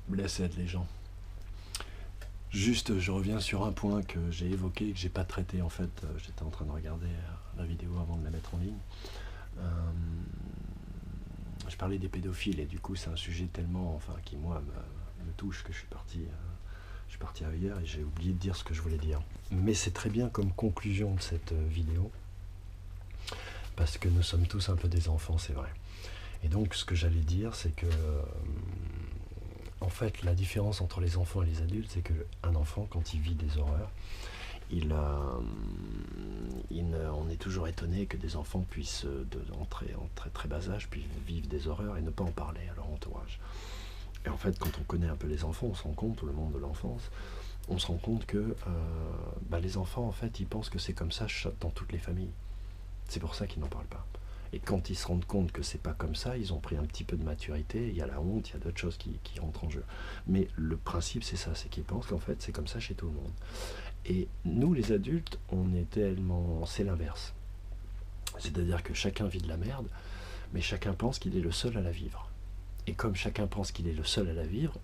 Blessed les gens. Juste, je reviens sur un point que j'ai évoqué, que j'ai pas traité en fait. J'étais en train de regarder la vidéo avant de la mettre en ligne. Je parlais des pédophiles et du coup c'est un sujet tellement, enfin, qui moi me touche que je suis parti ailleurs et j'ai oublié de dire ce que je voulais dire. Mais c'est très bien comme conclusion de cette vidéo, parce que nous sommes tous un peu des enfants, c'est vrai. Et donc ce que j'allais dire, c'est que en fait la différence entre les enfants et les adultes, c'est qu'un enfant, quand il vit des horreurs, on est toujours étonné que des enfants puissent, en très très bas âge, puissent vivre des horreurs et ne pas en parler à leur entourage. Et en fait, quand on connaît un peu les enfants, on se rend compte, le monde de l'enfance, on se rend compte que les enfants, en fait, ils pensent que c'est comme ça dans toutes les familles. C'est pour ça qu'ils n'en parlent pas. Et quand ils se rendent compte que c'est pas comme ça, ils ont pris un petit peu de maturité, il y a la honte, il y a d'autres choses qui rentrent en jeu. Mais le principe, c'est ça, c'est qu'ils pensent qu'en fait, c'est comme ça chez tout le monde. Et nous, les adultes, c'est l'inverse. C'est-à-dire que chacun vit de la merde, mais chacun pense qu'il est le seul à la vivre. Et comme chacun pense qu'il est le seul à la vivre,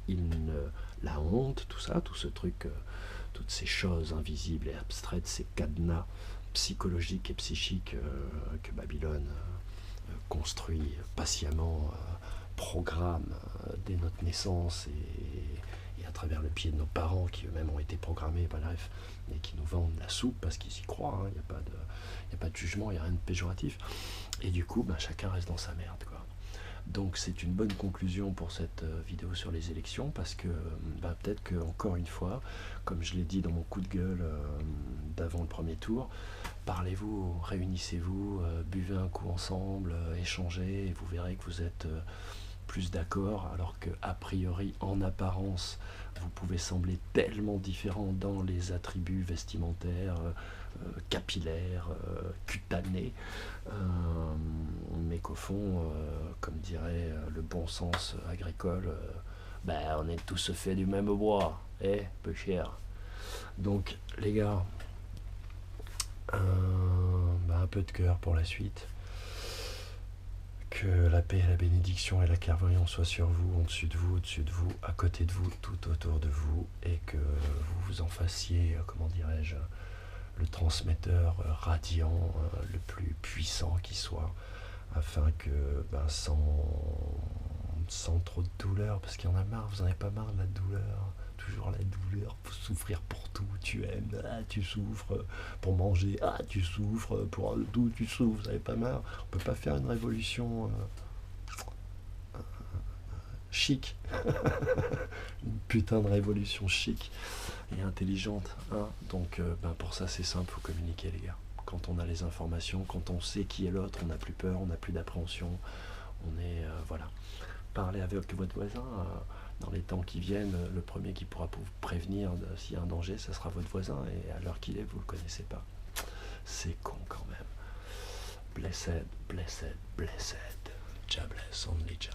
la honte, tout ça, tout ce truc, toutes ces choses invisibles et abstraites, ces cadenas psychologiques et psychiques que Babylone construit patiemment, programme dès notre naissance et à travers le pied de nos parents qui eux-mêmes ont été programmés, bref, et qui nous vendent la soupe parce qu'ils y croient, il n'y a pas de jugement, il n'y a rien de péjoratif. Et du coup, chacun reste dans sa merde, quoi. Donc c'est une bonne conclusion pour cette vidéo sur les élections, parce que peut-être que, encore une fois, comme je l'ai dit dans mon coup de gueule d'avant le premier tour, parlez-vous, réunissez-vous, buvez un coup ensemble, échangez, et vous verrez que vous êtes plus d'accord, alors que a priori, en apparence, vous pouvez sembler tellement différents dans les attributs vestimentaires, capillaires, cutanés, mais qu'au fond, comme dirait le bon sens agricole, on est tous faits du même bois, peu cher. Donc les gars, un peu de cœur pour la suite. Que la paix, la bénédiction et la clairvoyance soient sur vous, au-dessus de vous, à côté de vous, tout autour de vous, et que vous vous en fassiez, comment dirais-je, le transmetteur radiant, le plus puissant qui soit, afin que, sans trop de douleur, parce qu'il y en a marre, vous en avez pas marre de la douleur, toujours la douleur, faut souffrir pour tout, tu aimes, tu souffres pour manger, tu souffres pour tout, tu souffres, vous avez pas marre, on peut pas faire une révolution chic, une putain de révolution chic et intelligente, hein. Donc pour ça c'est simple, faut communiquer les gars. Quand on a les informations, quand on sait qui est l'autre, on n'a plus peur, on n'a plus d'appréhension, on est voilà. Parlez avec votre voisin. Dans les temps qui viennent, le premier qui pourra vous prévenir s'il y a un danger, ce sera votre voisin, et à l'heure qu'il est, vous ne le connaissez pas. C'est con quand même. Blessed, blessed, blessed. Ja bless, only Ja.